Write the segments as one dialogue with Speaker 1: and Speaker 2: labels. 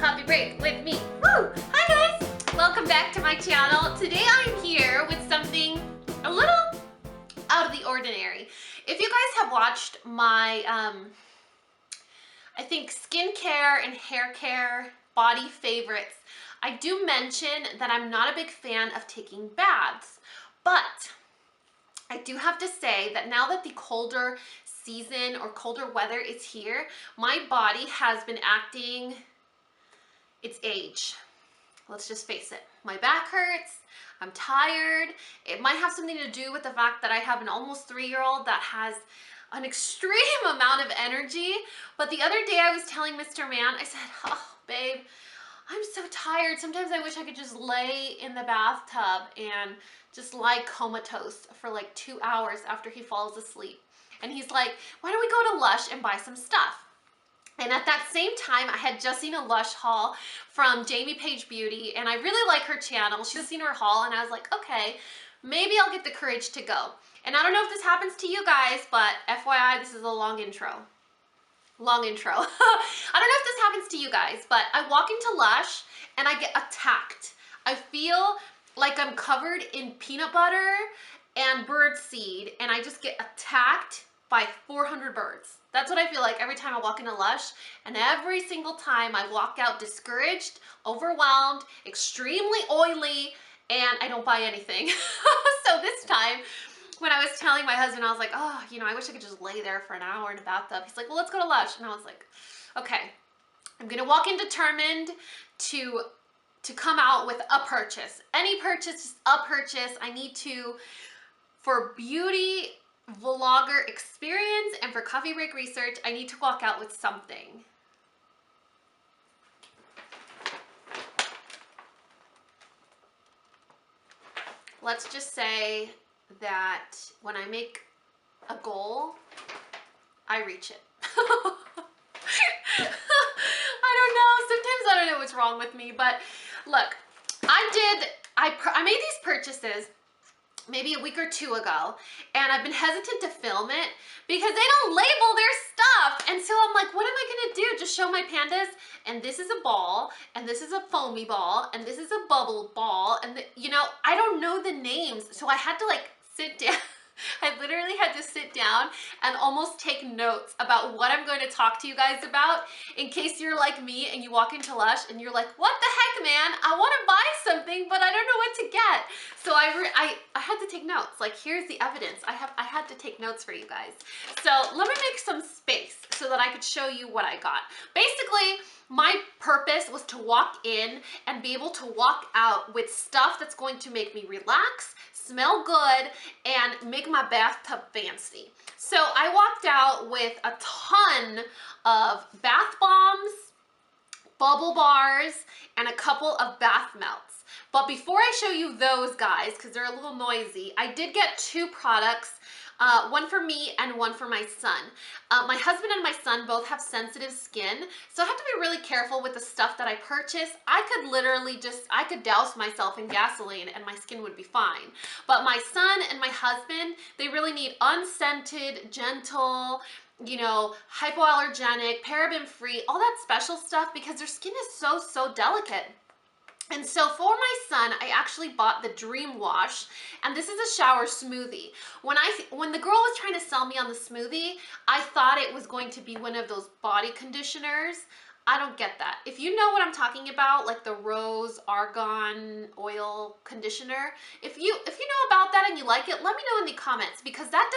Speaker 1: Coffee Break with me. Woo! Hi guys! Welcome back to my channel. Today I'm here with something a little out of the ordinary. If you guys have watched my, I think skincare and hair care body favorites, I do mention that I'm not a big fan of taking baths, but I do have to say that now that the colder season or colder weather is here, my body has been acting its age. Let's just face it. My back hurts. I'm tired. It might have something to do with the fact that I have an almost 3-year-old that has an extreme amount of energy. But the other day I was telling Mr. Man, I said, oh, babe, I'm so tired. Sometimes I wish I could just lay in the bathtub and just lie comatose for like 2 hours after he falls asleep. And he's like, why don't we go to Lush and buy some stuff? And at that same time, I had just seen a Lush haul from Jamie Page Beauty, and I really like her channel. She's seen her haul, and I was like, okay, maybe I'll get the courage to go. And I don't know if this happens to you guys, but FYI, this is a long intro. Long intro. I don't know if this happens to you guys, but I walk into Lush, and I get attacked. I feel like I'm covered in peanut butter and bird seed, and I just get attacked by 400 birds. That's what I feel like every time I walk into Lush, and every single time I walk out discouraged, overwhelmed, extremely oily, and I don't buy anything. So this time, when I was telling my husband, I was like, oh, you know, I wish I could just lay there for an hour in a bathtub. He's like, well, let's go to Lush. And I was like, okay, I'm gonna walk in determined to come out with a purchase. Any purchase, just a purchase. I need to, for beauty vlogger experience and for coffee break research, I need to walk out with something. Let's just say that when I make a goal, I reach it. I don't know. Sometimes I don't know what's wrong with me, but look, I made these purchases maybe a week or two ago, and I've been hesitant to film it because they don't label their stuff. And so I'm like, what am I gonna do? Just show my pandas, and this is a ball, and this is a foamy ball, and this is a bubble ball, and you know, I don't know the names, so I had to like sit down. I literally had to sit down and almost take notes about what I'm going to talk to you guys about in case you're like me and you walk into Lush and you're like, what the heck, man? I want to buy something, but I don't know what to get. So I had to take notes. Like, here's the evidence. I had to take notes for you guys. So let me make some space so that I could show you what I got. Basically, my purpose was to walk in and be able to walk out with stuff that's going to make me relax, smell good, and make my bathtub fancy. So I walked out with a ton of bath bombs, bubble bars, and a couple of bath melts. But before I show you those guys, because they're a little noisy, I did get 2 products. One for me and one for my son. My husband and my son both have sensitive skin, so I have to be really careful with the stuff that I purchase. I could literally I could douse myself in gasoline and my skin would be fine. But my son and my husband, they really need unscented, gentle, you know, hypoallergenic, paraben-free, all that special stuff because their skin is so delicate. And so for my son, I actually bought the Dream Wash, and this is a shower smoothie. When the girl was trying to sell me on the smoothie, I thought it was going to be one of those body conditioners. I don't get that. If you know what I'm talking about, like the Rose Argan Oil Conditioner, if you know about that and you like it, let me know in the comments because that's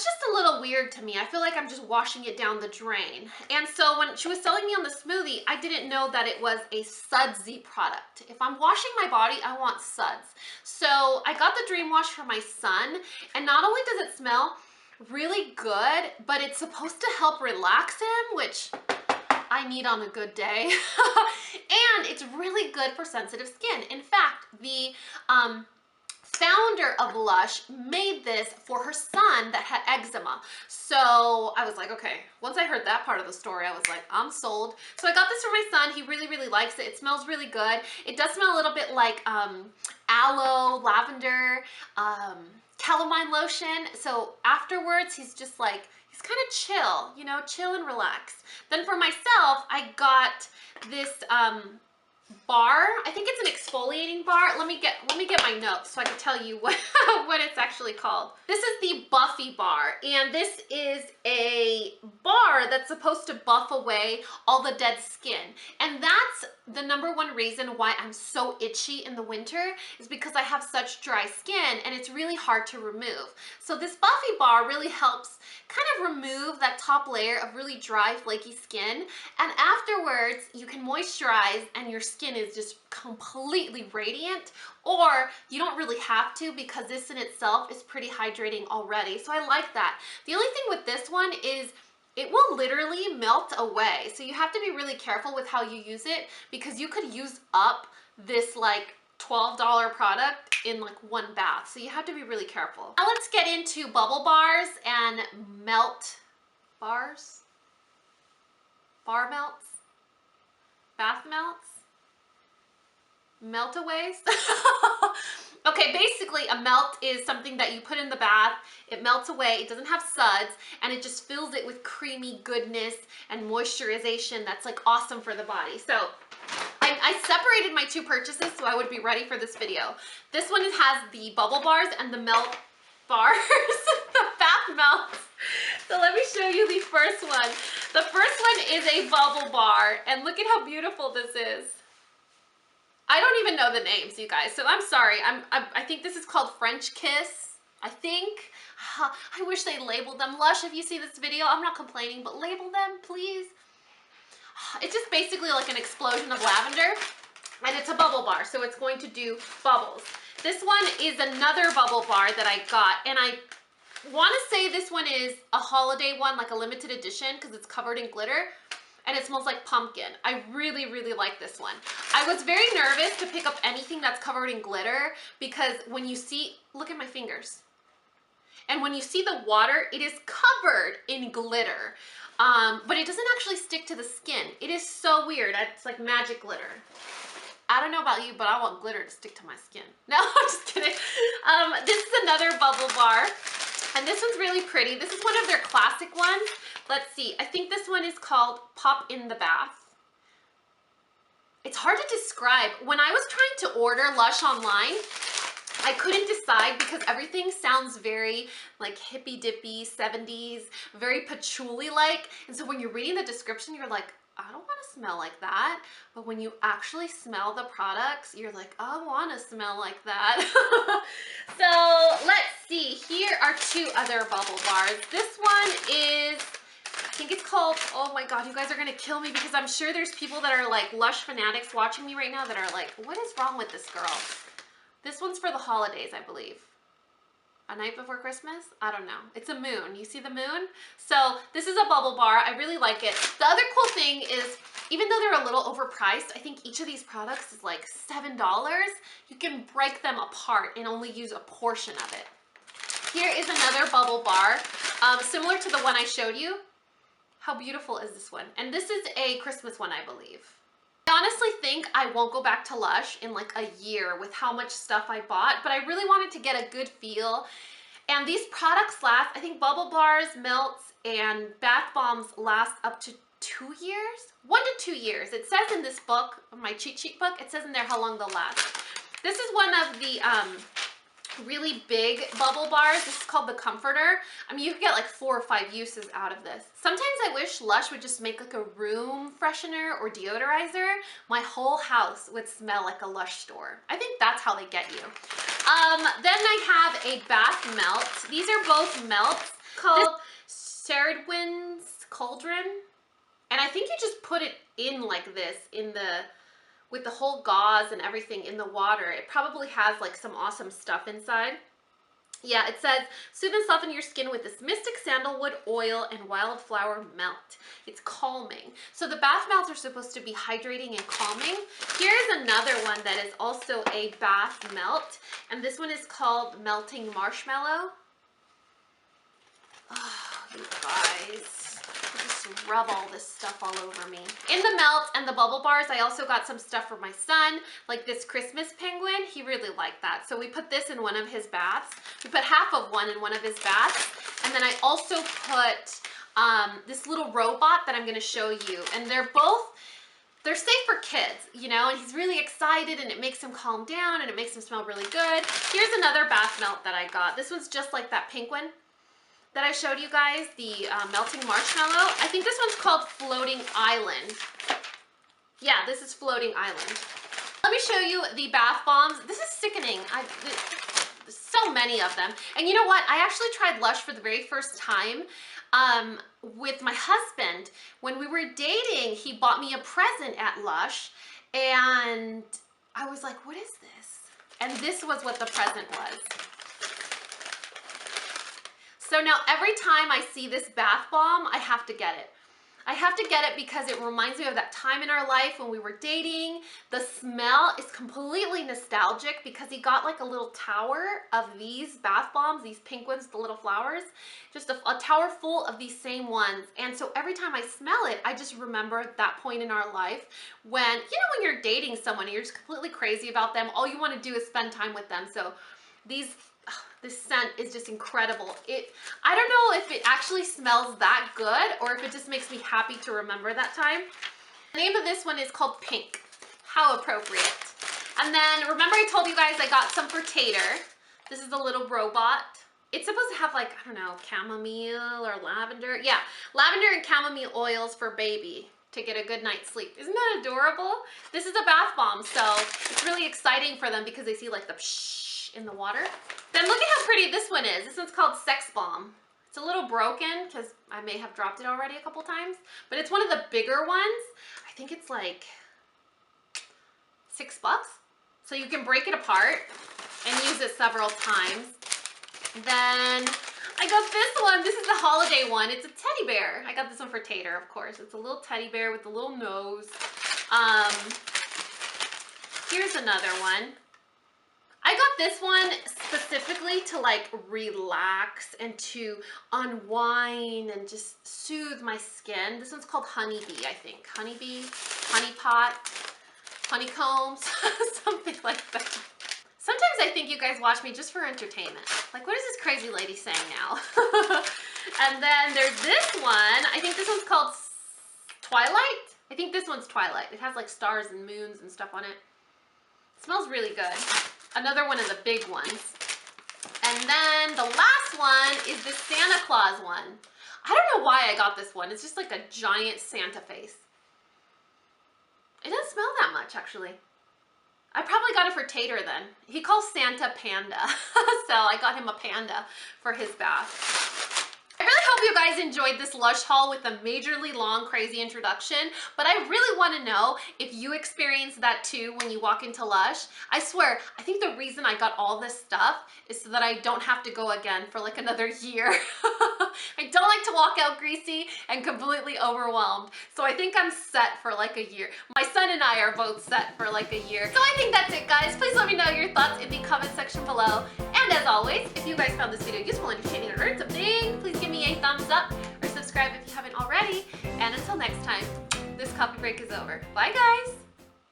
Speaker 1: just a little weird to me. I feel like I'm just washing it down the drain. And so when she was selling me on the smoothie, I didn't know that it was a sudsy product. If I'm washing my body, I want suds. So I got the Dream Wash for my son, and not only does it smell really good, but it's supposed to help relax him, which I need on a good day. And it's really good for sensitive skin. In fact, the founder of Lush made this for her son that had eczema. So I was like, okay, once I heard that part of the story, I was like, I'm sold. So I got this for my son. He really likes it. It smells really good. It does smell a little bit like aloe, lavender, calamine lotion. So afterwards, he's just kind of chill, you know, chill and relax. Then for myself, I got this bar. I think it's an exfoliating bar. Let me get my notes so I can tell you what what it's actually called. This is the Buffy bar, and this is a bar that's supposed to buff away all the dead skin. And that's the #1 reason why I'm so itchy in the winter, is because I have such dry skin and it's really hard to remove. So this Buffy bar really helps kind of remove that top layer of really dry, flaky skin, and afterwards you can moisturize and your skin is just completely radiant, or you don't really have to because this in itself is pretty hydrating already. So I like that. The only thing with this one is it will literally melt away. So you have to be really careful with how you use it, because you could use up this like $12 product in like one bath. So you have to be really careful. Now let's get into bubble bars and melt bars, bar melts, bath melts, meltaways. Okay, basically a melt is something that you put in the bath, it melts away, it doesn't have suds, and it just fills it with creamy goodness and moisturization that's like awesome for the body. So I separated my two purchases so I would be ready for this video. This one has the bubble bars and the melt bars, the bath melts. So let me show you the first one. The first one is a bubble bar, and look at how beautiful this is. I don't even know the names, you guys, so I'm sorry. I think this is called French Kiss, I think. I wish they labeled them. Lush, if you see this video, I'm not complaining, but label them, please. It's just basically like an explosion of lavender, and it's a bubble bar, so it's going to do bubbles. This one is another bubble bar that I got, and I want to say this one is a holiday one, like a limited edition, because it's covered in glitter. And it smells like pumpkin. I really, really like this one. I was very nervous to pick up anything that's covered in glitter, because when you see, look at my fingers. And when you see the water, it is covered in glitter. But it doesn't actually stick to the skin. It is so weird. It's like magic glitter. I don't know about you, but I want glitter to stick to my skin. No, I'm just kidding. This is another bubble bar. And this one's really pretty. This is one of their classic ones. Let's see. I think this one is called Pop in the Bath. It's hard to describe. When I was trying to order Lush online, I couldn't decide because everything sounds very like hippy dippy 70s, very patchouli-like. And so when you're reading the description, you're like, I don't want to smell like that. But when you actually smell the products, you're like, I want to smell like that. So let's see. Here are two other bubble bars. This one is, I think it's called, oh my God, you guys are going to kill me, because I'm sure there's people that are like Lush fanatics watching me right now that are like, what is wrong with this girl? This one's for the holidays, I believe. A Night Before Christmas? I don't know. It's a moon. You see the moon? So this is a bubble bar. I really like it. The other cool thing is, even though they're a little overpriced, I think each of these products is like $7. You can break them apart and only use a portion of it. Here is another bubble bar, similar to the one I showed you. How beautiful is this one? And this is a Christmas one, I believe. I honestly think I won't go back to Lush in like a year with how much stuff I bought, but I really wanted to get a good feel. And these products last, I think bubble bars, melts, and bath bombs last up to 2 years? 1 to 2 years. It says in this book, my cheat sheet book, it says in there how long they'll last. This is one of the really big bubble bars. This is called the Comforter. I mean, you could get like 4 or 5 uses out of this. Sometimes I wish Lush would just make like a room freshener or deodorizer. My whole house would smell like a Lush store. I think that's how they get you. Then I have a bath melt. These are both melts called Ceridwen's Cauldron. And I think you just put it in like this in the with the whole gauze and everything in the water. It probably has like some awesome stuff inside. Yeah, it says, soothe and soften your skin with this mystic sandalwood oil and wildflower melt. It's calming. So the bath melts are supposed to be hydrating and calming. Here's another one that is also a bath melt, and this one is called Melting Marshmallow. Oh, you guys. Just rub all this stuff all over me. In the melt and the bubble bars, I also got some stuff for my son, like this Christmas penguin. He really liked that. So we put this in one of his baths. We put half of one in one of his baths. And then I also put this little robot that I'm gonna show you. And they're safe for kids, you know, and he's really excited and it makes him calm down and it makes him smell really good. Here's another bath melt that I got. This one's just like that pink one that I showed you guys, the melting marshmallow. I think this one's called Floating Island. Yeah, this is Floating Island. Let me show you the bath bombs. This is sickening. There's so many of them. And you know what? I actually tried Lush for the very first time with my husband. When we were dating, he bought me a present at Lush and I was like, what is this? And this was what the present was. So now every time I see this bath bomb, I have to get it. I have to get it because it reminds me of that time in our life when we were dating. The smell is completely nostalgic because he got like a little tower of these bath bombs, these pink ones, the little flowers, just a tower full of these same ones. And so every time I smell it, I just remember that point in our life when, you know, when you're dating someone and you're just completely crazy about them, all you want to do is spend time with them. So this scent is just incredible. I don't know if it actually smells that good or if it just makes me happy to remember that time. The name of this one is called Pink. How appropriate. And then remember I told you guys I got some for Tater. This is the little robot. It's supposed to have like, I don't know, chamomile or lavender. Yeah, lavender and chamomile oils for baby to get a good night's sleep. Isn't that adorable? This is a bath bomb, so it's really exciting for them because they see like the psh in the water. Then look at how pretty this one is. This one's called Sex Bomb. It's a little broken because I may have dropped it already a couple times, but it's one of the bigger ones. I think it's like $6. So you can break it apart and use it several times. Then I got this one. This is the holiday one. It's a teddy bear. I got this one for Tater, of course. It's a little teddy bear with a little nose. Here's another one. I got this one specifically to like relax and to unwind and just soothe my skin. This one's called Honeybee, I think. Honeybee, Honey Pot, Honeycombs, something like that. Sometimes I think you guys watch me just for entertainment. Like, what is this crazy lady saying now? And then there's this one. I think this one's called Twilight. I think this one's Twilight. It has like stars and moons and stuff on it. It smells really good. Another one of the big ones. And then the last one is the Santa Claus one. I don't know why I got this one. It's just like a giant Santa face. It doesn't smell that much, actually. I probably got it for Tater then. He calls Santa Panda. So I got him a panda for his bath. I really hope you guys enjoyed this Lush haul with a majorly long, crazy introduction, but I really want to know if you experience that too when you walk into Lush. I swear, I think the reason I got all this stuff is so that I don't have to go again for like another year. I don't like to walk out greasy and completely overwhelmed, so I think I'm set for like a year. My son and I are both set for like a year. So I think that's it, guys. Please let me know your thoughts in the comment section below. And as always, if you guys found this video useful, entertaining, or learned something, please give me a thumbs up or subscribe if you haven't already. And until next time, this coffee break is over. Bye, guys.